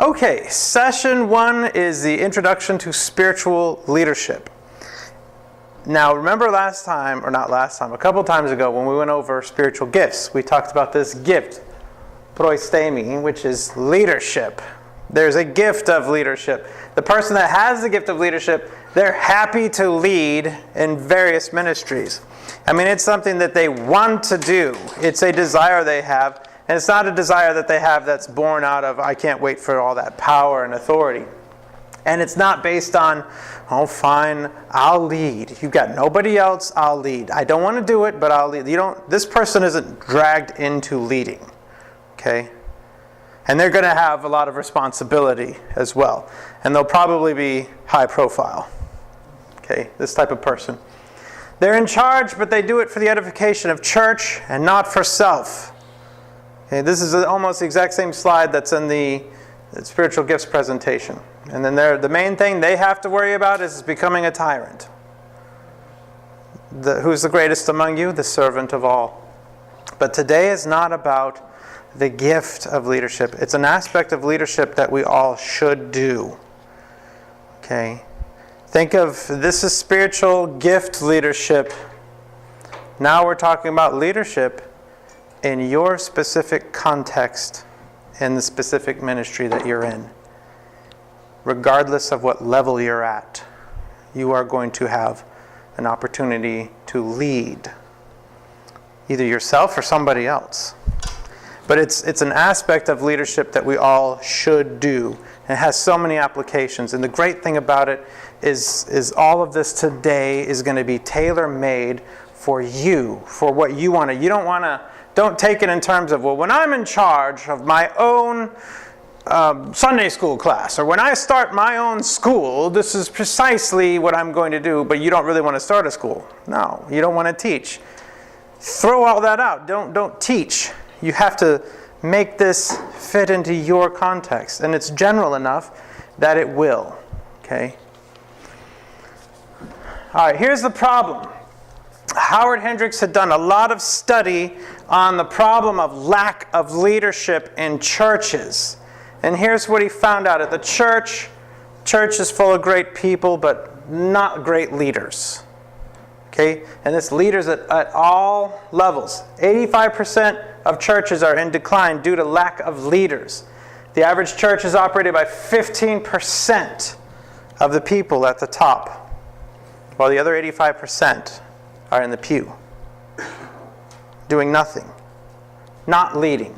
Okay, session 1 is the introduction to spiritual leadership. Now, remember a couple times ago when we went over spiritual gifts, we talked about this gift, proistemi, which is leadership. There's a gift of leadership. The person that has the gift of leadership, they're happy to lead in various ministries. I mean, it's something that they want to do. It's a desire they have. And it's not a desire that they have that's born out of, I can't wait for all that power and authority. And it's not based on, oh, fine, I'll lead. You've got nobody else, I'll lead. I don't want to do it, but I'll lead. This person isn't dragged into leading. Okay? And they're going to have a lot of responsibility as well. And they'll probably be high profile. Okay? This type of person. They're in charge, but they do it for the edification of church and not for self. Okay, this is almost the exact same slide that's in the spiritual gifts presentation. And then the main thing they have to worry about is becoming a tyrant. Who's the greatest among you? The servant of all. But today is not about the gift of leadership. It's an aspect of leadership that we all should do. Okay? Think of this is spiritual gift leadership. Now we're talking about leadership in your specific context, in the specific ministry that you're in. Regardless of what level you're at, you are going to have an opportunity to lead. Either yourself or somebody else. But it's an aspect of leadership that we all should do. And it has so many applications. And the great thing about it is all of this today is going to be tailor-made for you, for what you want to. You don't take it in terms of, well, when I'm in charge of my own Sunday school class, or when I start my own school, this is precisely what I'm going to do, but you don't really want to start a school. No, you don't want to teach. Throw all that out. Don't teach. You have to make this fit into your context, and it's general enough that it will. Okay? All right, here's the problem. Howard Hendricks had done a lot of study on the problem of lack of leadership in churches. And here's what he found out. At the church is full of great people, but not great leaders. Okay? And it's leaders at all levels. 85% of churches are in decline due to lack of leaders. The average church is operated by 15% of the people at the top, while the other 85% are in the pew, doing nothing, not leading.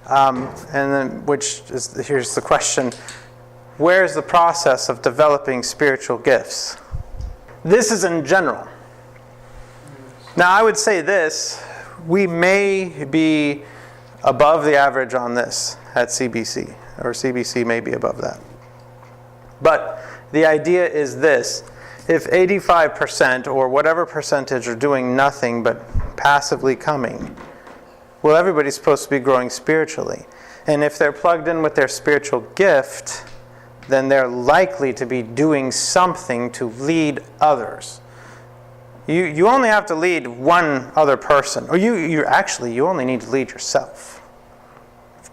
Here's the question: where's the process of developing spiritual gifts? This is in general. Now, I would say this: we may be above the average on this at CBC, or CBC may be above that. But the idea is this. If 85% or whatever percentage are doing nothing but passively coming, well, everybody's supposed to be growing spiritually. And if they're plugged in with their spiritual gift, then they're likely to be doing something to lead others. You only have to lead one other person. Or you only need to lead yourself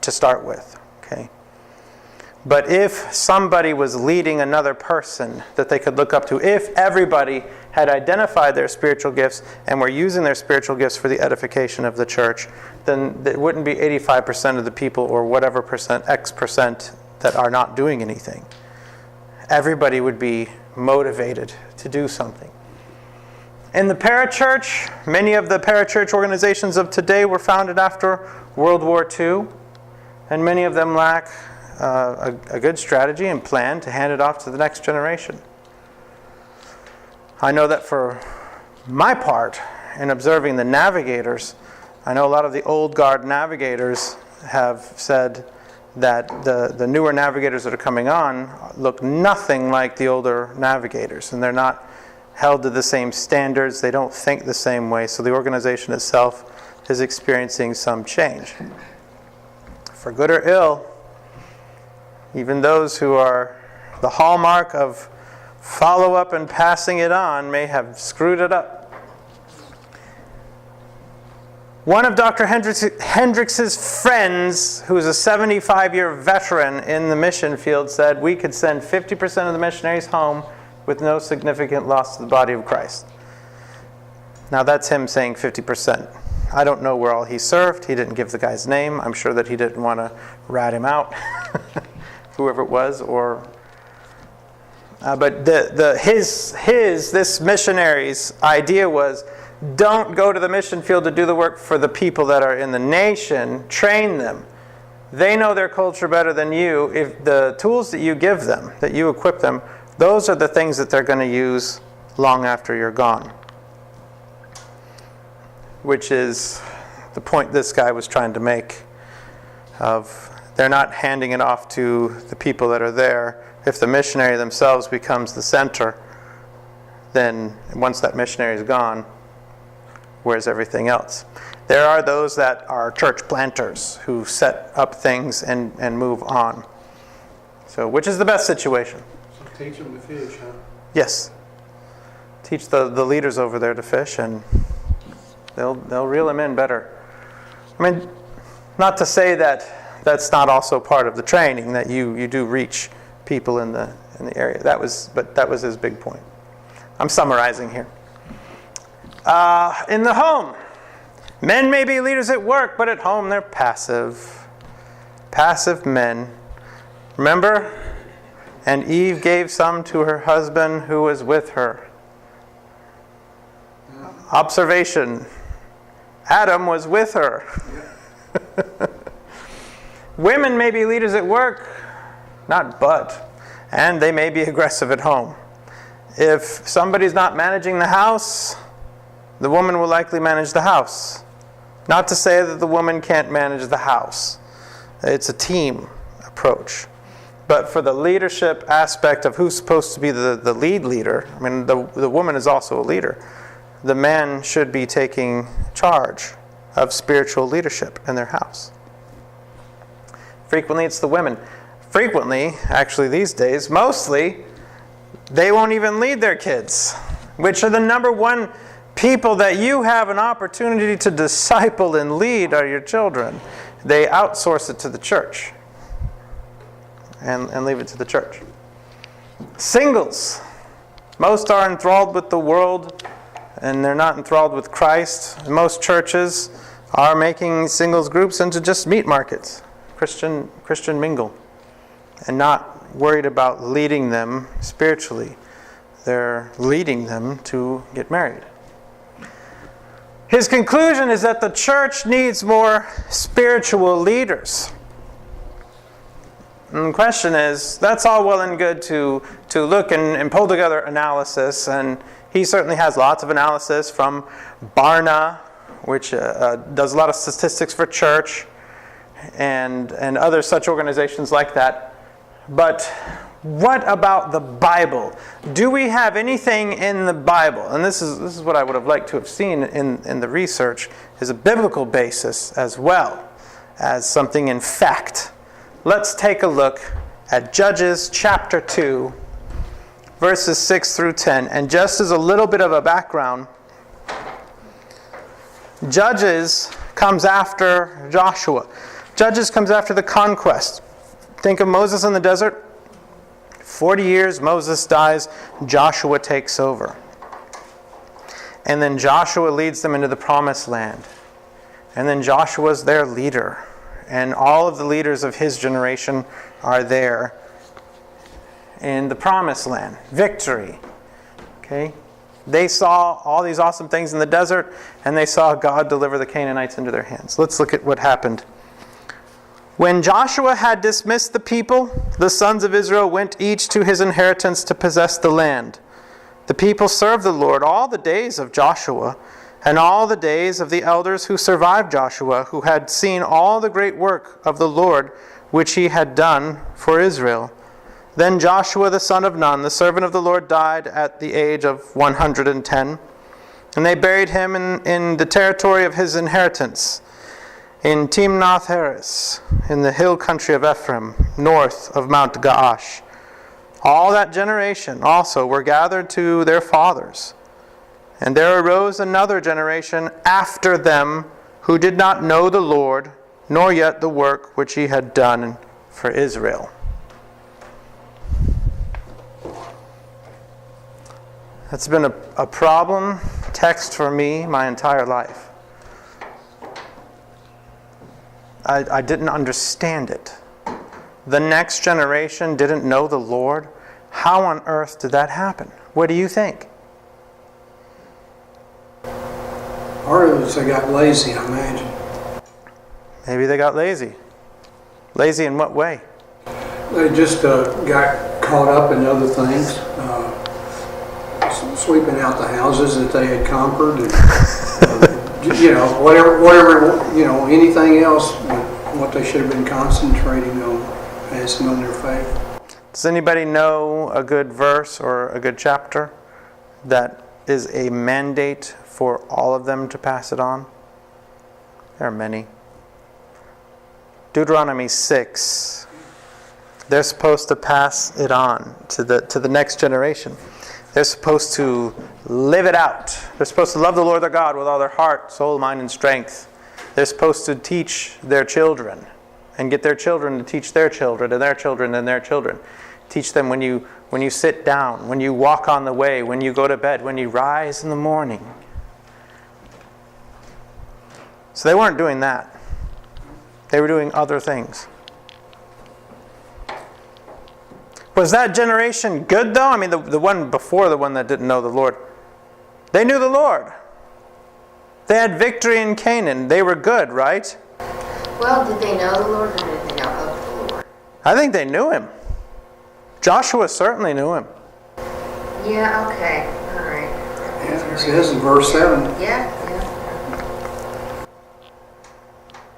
to start with. Okay? But if somebody was leading another person that they could look up to, if everybody had identified their spiritual gifts and were using their spiritual gifts for the edification of the church, then it wouldn't be 85% of the people or whatever X% that are not doing anything. Everybody would be motivated to do something. In the parachurch, many of the parachurch organizations of today were founded after World War II, and many of them lack a good strategy and plan to hand it off to the next generation. I know that for my part, in observing the navigators, I know a lot of the old guard navigators have said that the newer navigators that are coming on look nothing like the older navigators, and they're not held to the same standards, they don't think the same way, so the organization itself is experiencing some change. For good or ill, even those who are the hallmark of follow-up and passing it on may have screwed it up. One of Dr. Hendricks' friends, who is a 75-year veteran in the mission field, said we could send 50% of the missionaries home with no significant loss to the body of Christ. Now that's him saying 50%. I don't know where all he served. He didn't give the guy's name. I'm sure that he didn't want to rat him out, whoever it was. But this missionary's idea was, don't go to the mission field to do the work for the people that are in the nation. Train them. They know their culture better than you. If the tools that you give them, that you equip them, those are the things that they're going to use long after you're gone. Which is the point this guy was trying to make, of they're not handing it off to the people that are there. If the missionary themselves becomes the center, then once that missionary is gone, where's everything else? There are those that are church planters who set up things and move on. So which is the best situation? So teach them to fish, huh? Yes. Teach the leaders over there to fish, and they'll reel them in better. I mean, not to say that that's not also part of the training, that you do reach people in the area. That was his big point. I'm summarizing here. In the home, men may be leaders at work, but at home they're passive. Passive men. Remember? And Eve gave some to her husband who was with her. Observation. Adam was with her. Women may be leaders at work, not but. And they may be aggressive at home. If somebody's not managing the house, the woman will likely manage the house. Not to say that the woman can't manage the house. It's a team approach. But for the leadership aspect of who's supposed to be the lead leader, I mean, the woman is also a leader. The man should be taking charge of spiritual leadership in their house. Frequently, it's the women. Frequently, actually these days, mostly, they won't even lead their kids, which are the number one people that you have an opportunity to disciple and lead are your children. They outsource it to the church and leave it to the church. Singles. Most are enthralled with the world, and they're not enthralled with Christ. Most churches are making singles groups into just meat markets, Christian mingle, and not worried about leading them spiritually. They're leading them to get married. His conclusion is that the church needs more spiritual leaders. And the question is, that's all well and good to look and pull together analysis, and he certainly has lots of analysis from Barna, which does a lot of statistics for church, and other such organizations like that. But what about the Bible? Do we have anything in the Bible? And this is what I would have liked to have seen in the research, is a biblical basis as well as something in fact. Let's take a look at Judges chapter 2, verses 6 through 10. And just as a little bit of a background, Judges comes after Joshua. Judges comes after the conquest. Think of Moses in the desert. 40 years, Moses dies, Joshua takes over. And then Joshua leads them into the promised land. And then Joshua's their leader. And all of the leaders of his generation are there in the promised land. Victory. Okay? They saw all these awesome things in the desert, and they saw God deliver the Canaanites into their hands. Let's look at what happened. When Joshua had dismissed the people, the sons of Israel went each to his inheritance to possess the land. The people served the Lord all the days of Joshua, and all the days of the elders who survived Joshua, who had seen all the great work of the Lord which he had done for Israel. Then Joshua the son of Nun, the servant of the Lord, died at the age of 110. And they buried him in the territory of his inheritance, in Timnath-Heres, in the hill country of Ephraim, north of Mount Gaash. All that generation also were gathered to their fathers. And there arose another generation after them who did not know the Lord, nor yet the work which he had done for Israel. That's been a problem text for me my entire life. I didn't understand it. The next generation didn't know the Lord. How on earth did that happen? What do you think? Part of it is they got lazy, I imagine. Maybe they got lazy. Lazy in what way? They just got caught up in other things, sweeping out the houses that they had conquered, and, whatever, anything else, what they should have been concentrating on, passing on their faith. Does anybody know a good verse or a good chapter that is a mandate for all of them to pass it on? There are many. Deuteronomy 6. They're supposed to pass it on to the next generation. They're supposed to live it out. They're supposed to love the Lord their God with all their heart, soul, mind, and strength. They're supposed to teach their children and get their children to teach their children and their children and their children. Teach them when you sit down, when you walk on the way, when you go to bed, when you rise in the morning. So they weren't doing that. They were doing other things. Was that generation good though? I mean, the one before the one that didn't know the Lord. They knew the Lord. They had victory in Canaan. They were good, right? Well, did they know the Lord or did they know of the Lord? I think they knew him. Joshua certainly knew him. Yeah, okay. All right. Yeah, it says in verse 7. Yeah.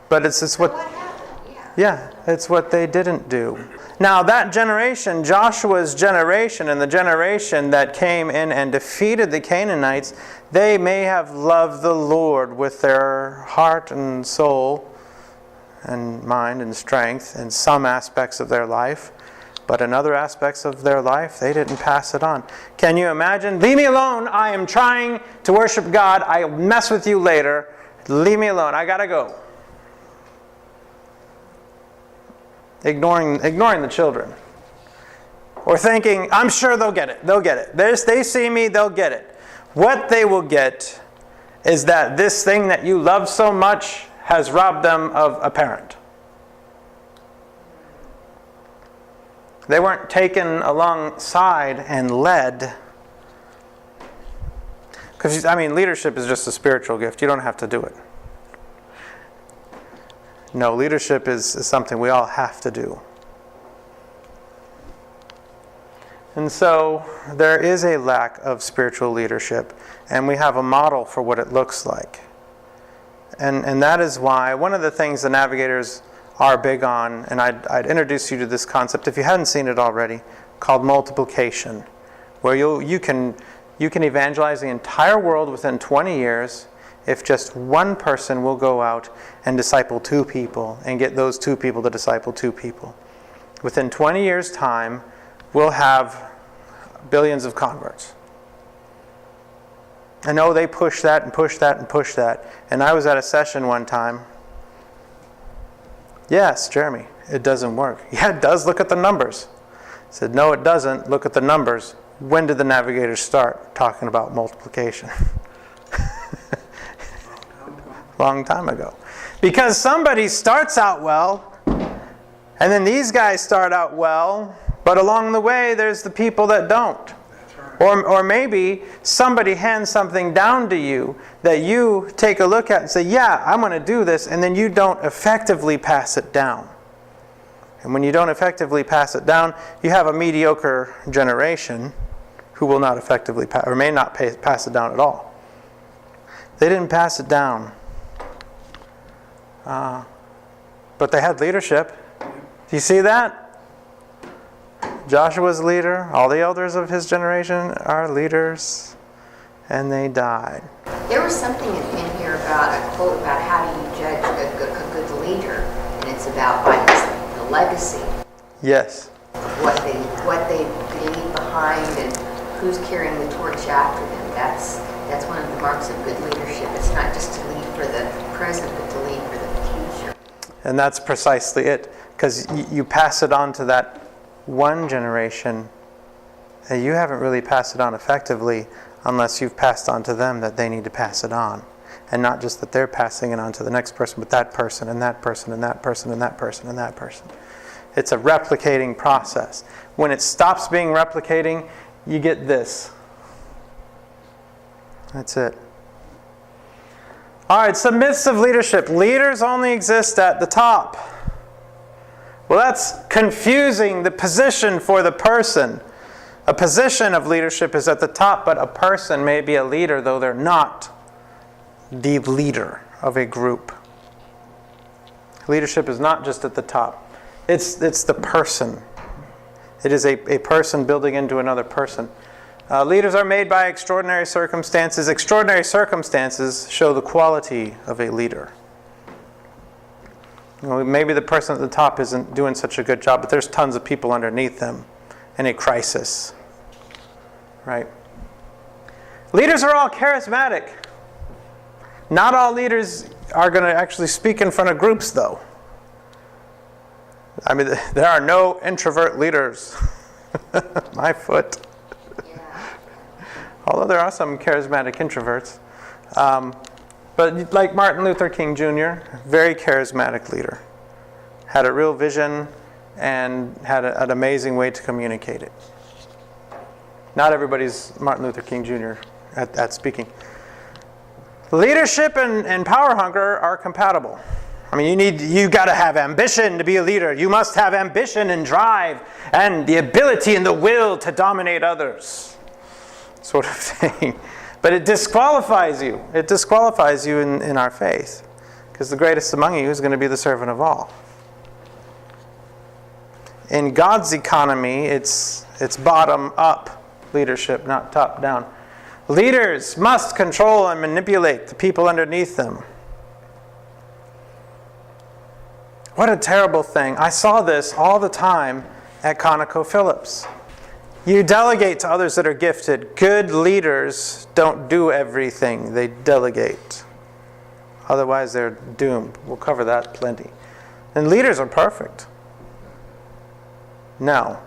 But it's what... What happened? Yeah, it's what they didn't do. Now that generation, Joshua's generation, and the generation that came in and defeated the Canaanites, they may have loved the Lord with their heart and soul and mind and strength in some aspects of their life, but in other aspects of their life, they didn't pass it on. Can you imagine? Leave me alone. I am trying to worship God. I'll mess with you later. Leave me alone. I gotta go. Ignoring the children. Or thinking, I'm sure they'll get it. They'll get it. They see me, they'll get it. What they will get is that this thing that you love so much has robbed them of a parent. They weren't taken alongside and led. Because, leadership is just a spiritual gift. You don't have to do it. No, leadership is something we all have to do. And so there is a lack of spiritual leadership, and we have a model for what it looks like. And that is why one of the things the navigators are big on, and I'd introduce you to this concept if you hadn't seen it already, called multiplication, where you can evangelize the entire world within 20 years if just one person will go out and disciple 2 people and get those 2 people to disciple 2 people. Within 20 years' time, we'll have billions of converts. I know they push that and push that and push that. And I was at a session one time. Yes, Jeremy, it doesn't work. Yeah, it does. Look at the numbers. I said, no, it doesn't. Look at the numbers. When did the navigators start talking about multiplication? Long time ago. Because somebody starts out well, and then these guys start out well, but along the way there's the people that don't. That's right. Or maybe somebody hands something down to you that you take a look at and say, yeah, I'm going to do this, and then you don't effectively pass it down. And when you don't effectively pass it down, you have a mediocre generation who will not effectively or may not pass it down at all. They didn't pass it down. But they had leadership. Do you see that? Joshua's leader, all the elders of his generation are leaders, and they died. There was something in here about a quote about how do you judge a good leader, and it's about the legacy. Yes. What they leave behind and who's carrying the torch after them. That's one of the marks of good leadership. It's not just to lead for the present, but to lead for the future. And that's precisely it. Because you pass it on to that one generation, and you haven't really passed it on effectively unless you've passed on to them that they need to pass it on. And not just that they're passing it on to the next person, but that person, and that person, and that person, and that person, and that person. It's a replicating process. When it stops being replicating, you get this. That's it. All right, some myths of leadership. Leaders only exist at the top. Well, that's confusing the position for the person. A position of leadership is at the top, but a person may be a leader, though they're not the leader of a group. Leadership is not just at the top. It's the person. It is a person building into another person. Leaders are made by extraordinary circumstances. Extraordinary circumstances show the quality of a leader. Maybe the person at the top isn't doing such a good job, but there's tons of people underneath them in a crisis. Right? Leaders are all charismatic. Not all leaders are going to actually speak in front of groups, though. I mean, there are no introvert leaders. My foot. Although there are some charismatic introverts. But like Martin Luther King Jr., very charismatic leader. Had a real vision and had an amazing way to communicate it. Not everybody's Martin Luther King Jr. at speaking. Leadership and power hunger are compatible. I mean, you got to have ambition to be a leader. You must have ambition and drive and the ability and the will to dominate others, sort of thing. But it disqualifies you. It disqualifies you in our faith, because the greatest among you is going to be the servant of all. In God's economy, it's bottom up leadership, not top down. Leaders must control and manipulate the people underneath them. What a terrible thing. I saw this all the time at ConocoPhillips. You delegate to others that are gifted. Good leaders don't do everything. They delegate. Otherwise, they're doomed. We'll cover that plenty. And leaders are perfect. No.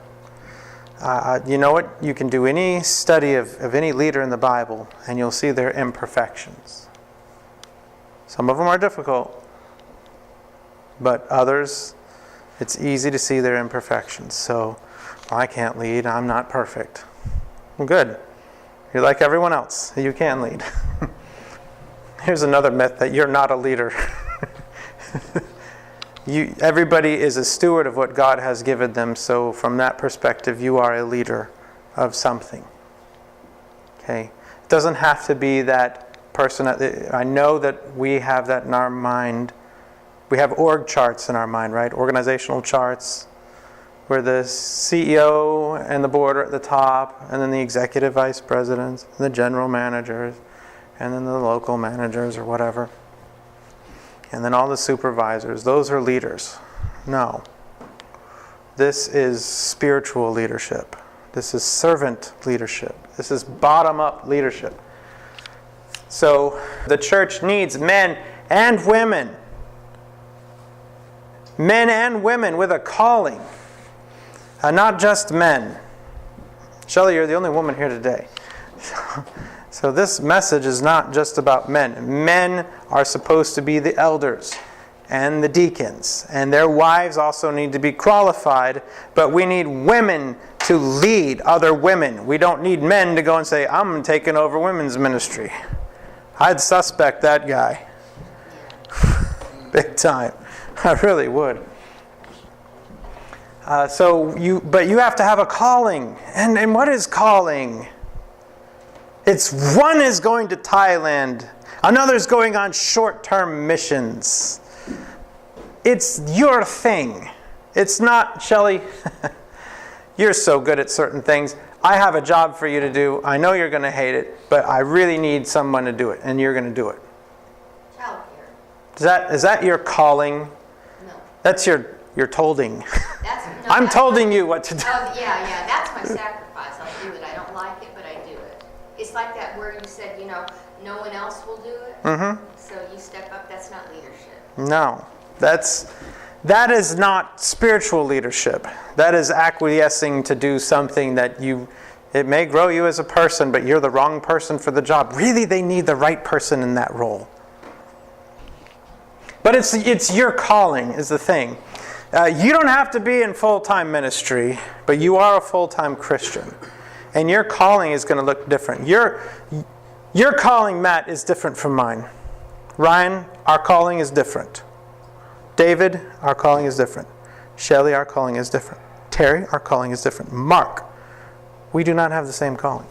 You know what? You can do any study of any leader in the Bible, and you'll see their imperfections. Some of them are difficult. But others, it's easy to see their imperfections. So, I can't lead. I'm not perfect. Well, good. You're like everyone else. You can lead. Here's another myth that you're not a leader. Everybody is a steward of what God has given them. So from that perspective, you are a leader of something. Okay? It doesn't have to be that person. I know that we have that in our mind. We have org charts in our mind, right? Organizational charts, where the CEO and the board are at the top, and then the executive vice presidents, and the general managers, and then the local managers or whatever. And then all the supervisors. Those are leaders. No. This is spiritual leadership. This is servant leadership. This is bottom-up leadership. So the church needs men and women. Men and women with a calling. Not just men. Shelley, you're the only woman here today. So this message is not just about men. Men are supposed to be the elders and the deacons. And their wives also need to be qualified. But we need women to lead other women. We don't need men to go and say, I'm taking over women's ministry. I'd suspect that guy. Big time. I really would. But you have to have a calling. And what is calling? It's one is going to Thailand. Another's going on short-term missions. It's your thing. It's not, Shelley, you're so good at certain things. I have a job for you to do. I know you're going to hate it, but I really need someone to do it, and you're going to do it. Childcare. Is that your calling? No. That's your tolding. No, I'm tolding you what to do. Oh, yeah, that's my sacrifice. I'll do it. I don't like it, but I do it. It's like that where you said, no one else will do it? So you step up, that's not leadership. No. That is not spiritual leadership. That is acquiescing to do something that it may grow you as a person, but you're the wrong person for the job. Really, they need the right person in that role. But it's your calling is the thing. You don't have to be in full-time ministry, but you are a full-time Christian. And your calling is going to look different. Your calling, Matt, is different from mine. Ryan, our calling is different. David, our calling is different. Shelley, our calling is different. Terry, our calling is different. Mark, we do not have the same calling.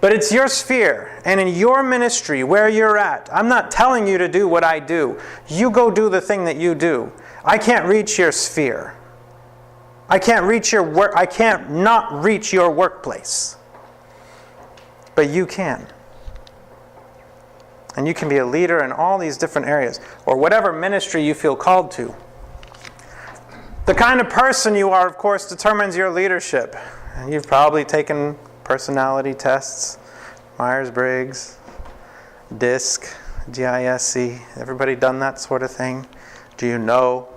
But it's your sphere, and in your ministry, where you're at, I'm not telling you to do what I do. You go do the thing that you do. I can't reach your sphere. I can't reach your work. I can't not reach your workplace. But you can. And you can be a leader in all these different areas, or whatever ministry you feel called to. The kind of person you are, of course, determines your leadership. And you've probably taken personality tests, Myers-Briggs, DISC, GISC. Everybody done that sort of thing? Do you know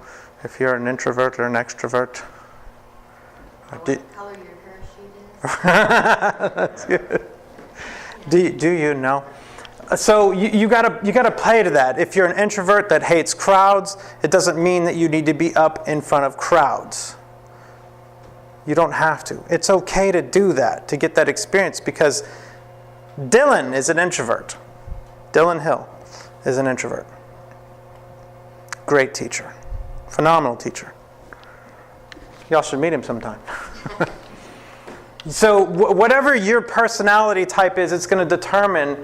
if you're an introvert or an extrovert? What color your parachute is? That's good. Do you know? So you gotta play to that. If you're an introvert that hates crowds, it doesn't mean that you need to be up in front of crowds. You don't have to. It's okay to do that, to get that experience, because Dylan is an introvert. Dylan Hill is an introvert. Great teacher. Phenomenal teacher. Y'all should meet him sometime. So whatever your personality type is, it's going to determine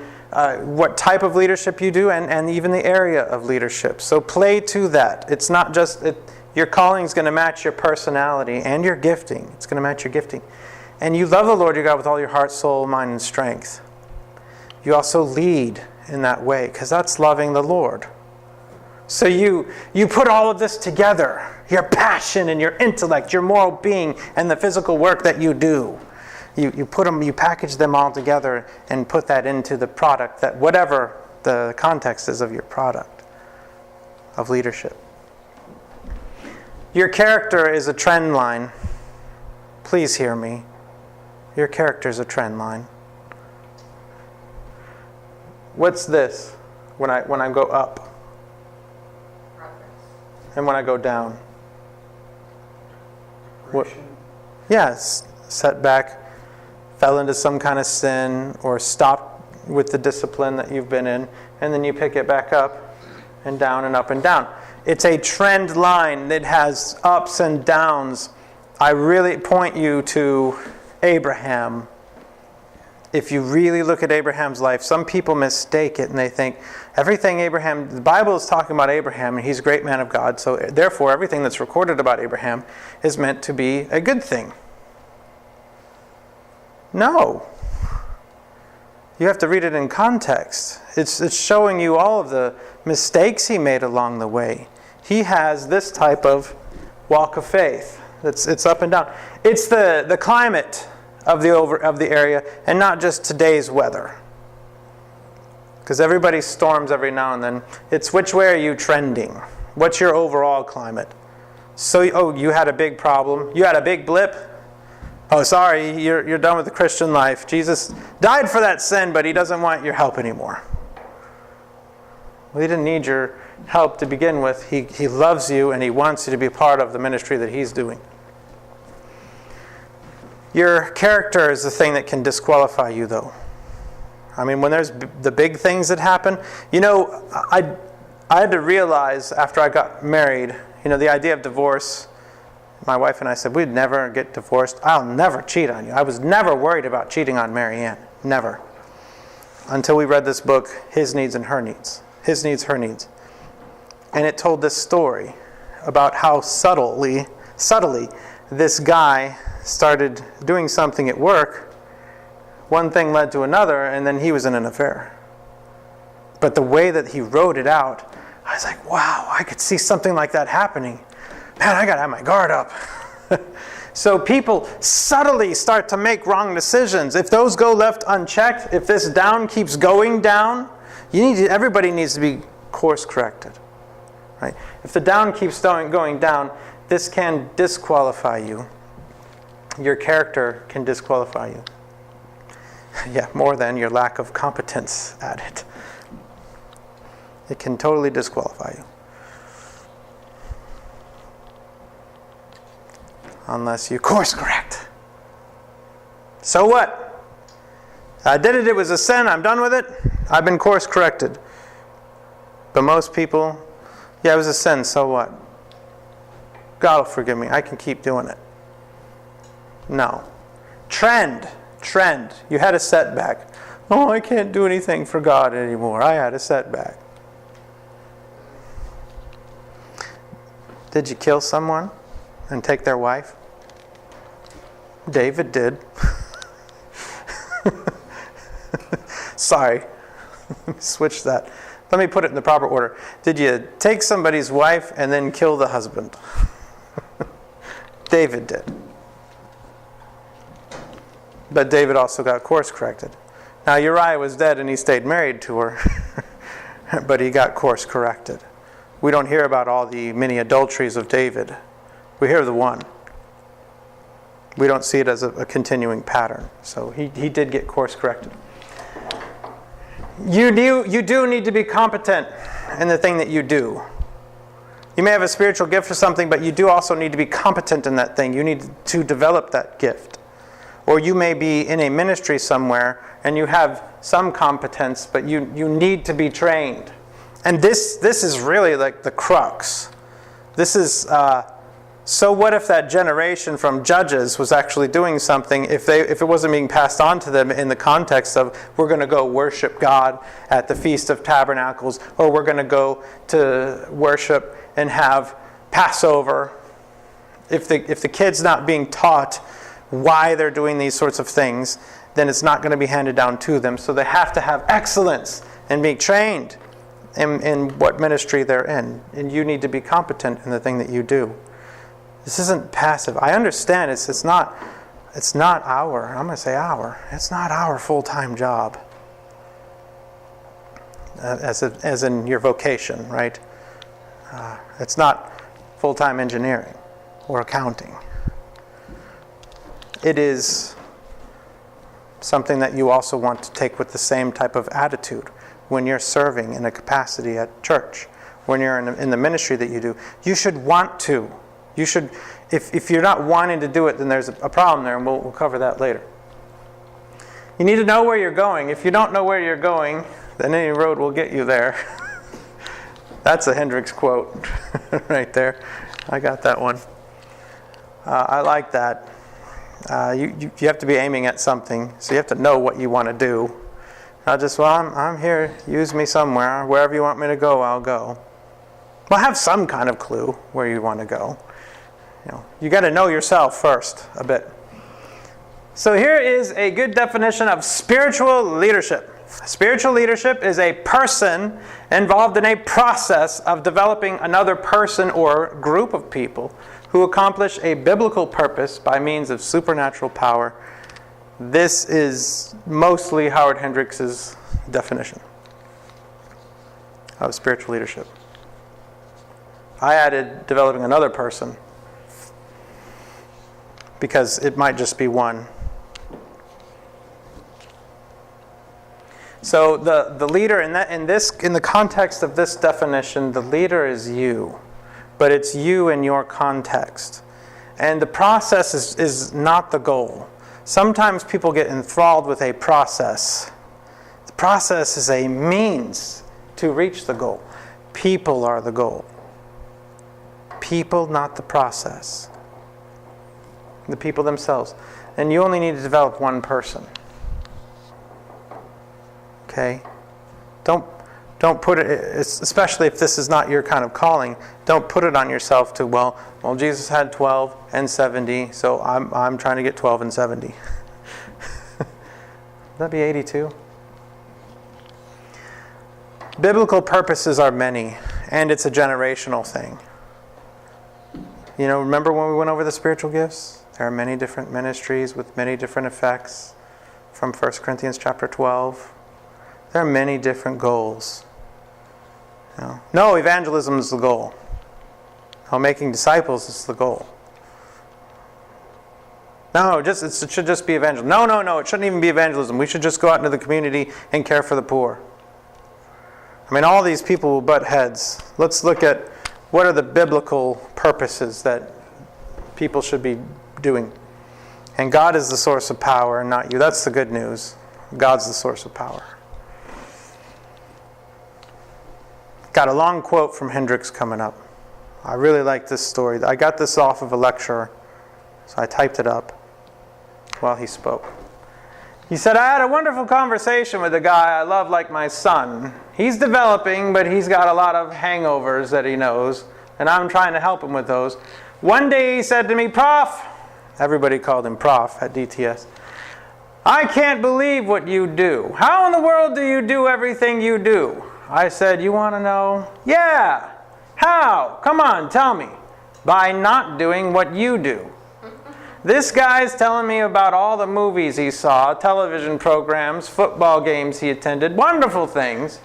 what type of leadership you do and even the area of leadership. So play to that. It's not just... Your calling is going to match your personality and your gifting. It's going to match your gifting. And you love the Lord your God with all your heart, soul, mind, and strength. You also lead in that way, because that's loving the Lord. So you put all of this together, your passion and your intellect, your moral being, and the physical work that you do. You put them, you package them all together and put that into the product, that whatever the context is of your product of leadership. Your character is a trend line. Please hear me. Your character is a trend line. What's this when I go up? Progress. And when I go down? Correction. Yes, setback, fell into some kind of sin, or stopped with the discipline that you've been in, and then you pick it back up and down and up and down. It's a trend line that has ups and downs. I really point you to Abraham. If you really look at Abraham's life, some people mistake it and they think everything the Bible is talking about Abraham, and he's a great man of God, so therefore everything that's recorded about Abraham is meant to be a good thing. No. You have to read it in context. It's showing you all of the mistakes he made along the way. He has this type of walk of faith. It's up and down. It's the climate of the area, and not just today's weather. Because everybody storms every now and then. It's which way are you trending? What's your overall climate? So, you had a big problem. You had a big blip. Oh, sorry, you're done with the Christian life. Jesus died for that sin, but he doesn't want your help anymore. Well, he didn't need your help to begin with. He loves you, and he wants you to be part of the ministry that he's doing. Your character is the thing that can disqualify you, though. I mean, when there's the big things that happen, I had to realize after I got married, the idea of divorce. My wife and I said, we'd never get divorced. I'll never cheat on you. I was never worried about cheating on Marianne. Never. Until we read this book, His Needs and Her Needs. His Needs, Her Needs. And it told this story about how subtly, this guy started doing something at work. One thing led to another, and then he was in an affair. But the way that he wrote it out, I was like, wow, I could see something like that happening. Man, I got to have my guard up. So people subtly start to make wrong decisions. If those go left unchecked, if this down keeps going down, everybody needs to be course corrected. Right? If the down keeps going down, this can disqualify you. Your character can disqualify you. Yeah, more than your lack of competence at it. It can totally disqualify you. Unless you course correct. So what? I did it, it was a sin, I'm done with it. I've been course corrected. But most people, yeah, it was a sin, so what? God will forgive me, I can keep doing it. No. Trend. You had a setback. Oh, I can't do anything for God anymore. I had a setback. Did you kill someone and take their wife? David did. Sorry. Let me switch that. Let me put it in the proper order. Did you take somebody's wife and then kill the husband? David did. But David also got course corrected. Now Uriah was dead and he stayed married to her. But he got course corrected. We don't hear about all the many adulteries of David. We hear the one. We don't see it as a continuing pattern. So he did get course corrected. You do need to be competent in the thing that you do. You may have a spiritual gift for something, but you do also need to be competent in that thing. You need to develop that gift. Or you may be in a ministry somewhere and you have some competence, but you need to be trained. And this is really like the crux. This is, so what if that generation from Judges was actually doing something, if it wasn't being passed on to them in the context of, we're going to go worship God at the Feast of Tabernacles, or we're going to go to worship and have Passover. If the kid's not being taught why they're doing these sorts of things, then it's not going to be handed down to them. So they have to have excellence and be trained in what ministry they're in. And you need to be competent in the thing that you do. This isn't passive. I understand it's not our, I'm going to say our, it's not our full-time job. As in your vocation, right? It's not full-time engineering or accounting. It is something that you also want to take with the same type of attitude when you're serving in a capacity at church, when you're in the ministry that you do. You should want to. You should, if you're not wanting to do it, then there's a problem there, and we'll cover that later. You need to know where you're going. If you don't know where you're going, then any road will get you there. That's a Hendricks quote right there. I got that one. I like that. You have to be aiming at something, so you have to know what you want to do. Not just, I'm here, use me somewhere. Wherever you want me to go, I'll go. Well, have some kind of clue where you want to go. You got to know yourself first a bit. So here is a good definition of spiritual leadership. Spiritual leadership is a person involved in a process of developing another person or group of people who accomplish a biblical purpose by means of supernatural power. This is mostly Howard Hendricks' definition of spiritual leadership. I added developing another person because it might just be one. So the leader in the context of this definition, the leader is you, but it's you in your context, and the process is not the goal. Sometimes people get enthralled with a process. The process is a means to reach the goal. People are the goal. People, not the process. The people themselves. And you only need to develop one person. Okay? Don't put it, especially if this is not your kind of calling, don't put it on yourself to, well, Jesus had 12 and 70, so I'm trying to get 12 and 70. That'd be 82. Biblical purposes are many, and it's a generational thing. Remember when we went over the spiritual gifts? There are many different ministries with many different effects from 1 Corinthians chapter 12. There are many different goals. No, evangelism is the goal. No, making disciples is the goal. No, it should just be evangelism. No, it shouldn't even be evangelism. We should just go out into the community and care for the poor. I mean, all these people will butt heads. Let's look at what are the biblical purposes that people should be doing. And God is the source of power and not you. That's the good news. God's the source of power. Got a long quote from Hendricks coming up. I really like this story. I got this off of a lecture, so I typed it up while he spoke. He said, I had a wonderful conversation with a guy I love like my son. He's developing, but he's got a lot of hangovers that he knows, and I'm trying to help him with those. One day he said to me, Prof, everybody called him Prof at DTS, I can't believe what you do. How in the world do you do everything you do? I said, you want to know? Yeah. How? Come on, tell me. By not doing what you do. This guy's telling me about all the movies he saw, television programs, football games he attended, wonderful things.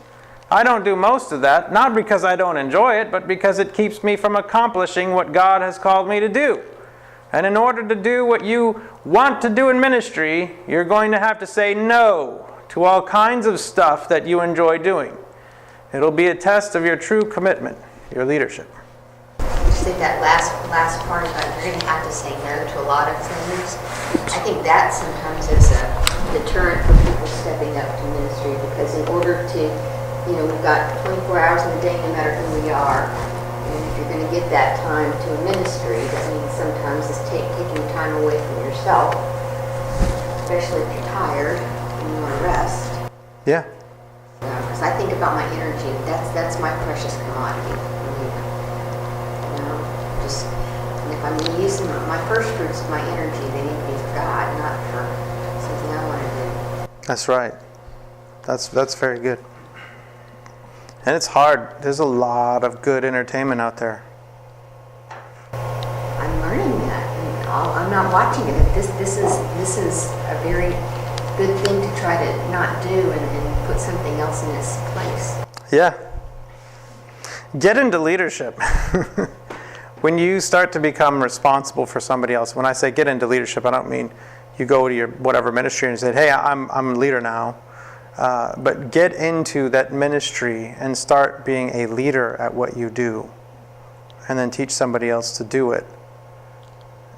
I don't do most of that, not because I don't enjoy it, but because it keeps me from accomplishing what God has called me to do. And in order to do what you want to do in ministry, you're going to have to say no to all kinds of stuff that you enjoy doing. It'll be a test of your true commitment, your leadership. You said that last part about you're going to have to say no to a lot of things. I think that sometimes is a deterrent for people stepping up to ministry, because in order to, we've got 24 hours in a day no matter who we are. And if you're going to get that time to a ministry, that means sometimes it's taking time away from yourself, especially if you're tired and you want to rest. Yeah. Because I think about my energy. That's my precious commodity. And if I'm going to use my first fruits of my energy, they need to be for God, not for something I want to do. That's right. That's very good. And it's hard. There's a lot of good entertainment out there. I'm learning that. And I'm not watching it. This is a very good thing to try to not do and put something else in its place. Yeah. Get into leadership. When you start to become responsible for somebody else, when I say get into leadership, I don't mean you go to your whatever ministry and say, hey, I'm a leader now. But get into that ministry and start being a leader at what you do. And then teach somebody else to do it.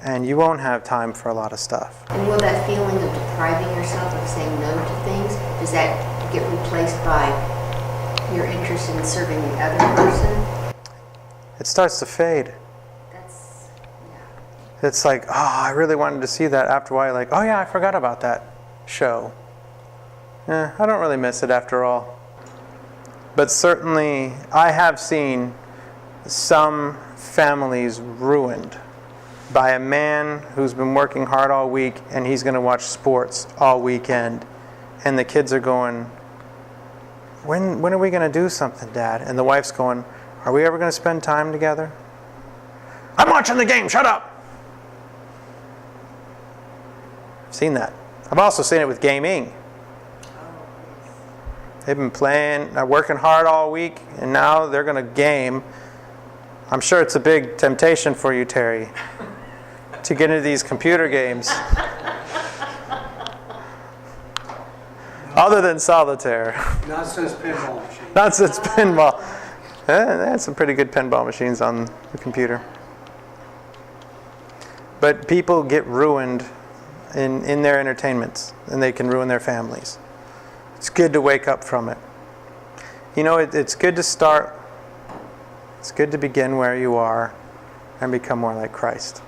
And you won't have time for a lot of stuff. And will that feeling of depriving yourself of saying no to things, does that get replaced by your interest in serving the other person? It starts to fade. It's like, I really wanted to see that. After a while, like, oh yeah, I forgot about that show. I don't really miss it after all. But certainly, I have seen some families ruined by a man who's been working hard all week, and he's going to watch sports all weekend. And the kids are going, when are we going to do something, Dad? And the wife's going, are we ever going to spend time together? I'm watching the game, shut up! I've seen that. I've also seen it with gaming. They've been playing, working hard all week, and now they're going to game. I'm sure it's a big temptation for you, Terry, to get into these computer games. Other than solitaire. Not since pinball machine. Not since pinball. They had some pretty good pinball machines on the computer. But people get ruined in their entertainments, and they can ruin their families. It's good to wake up from it. It's good to start. It's good to begin where you are and become more like Christ.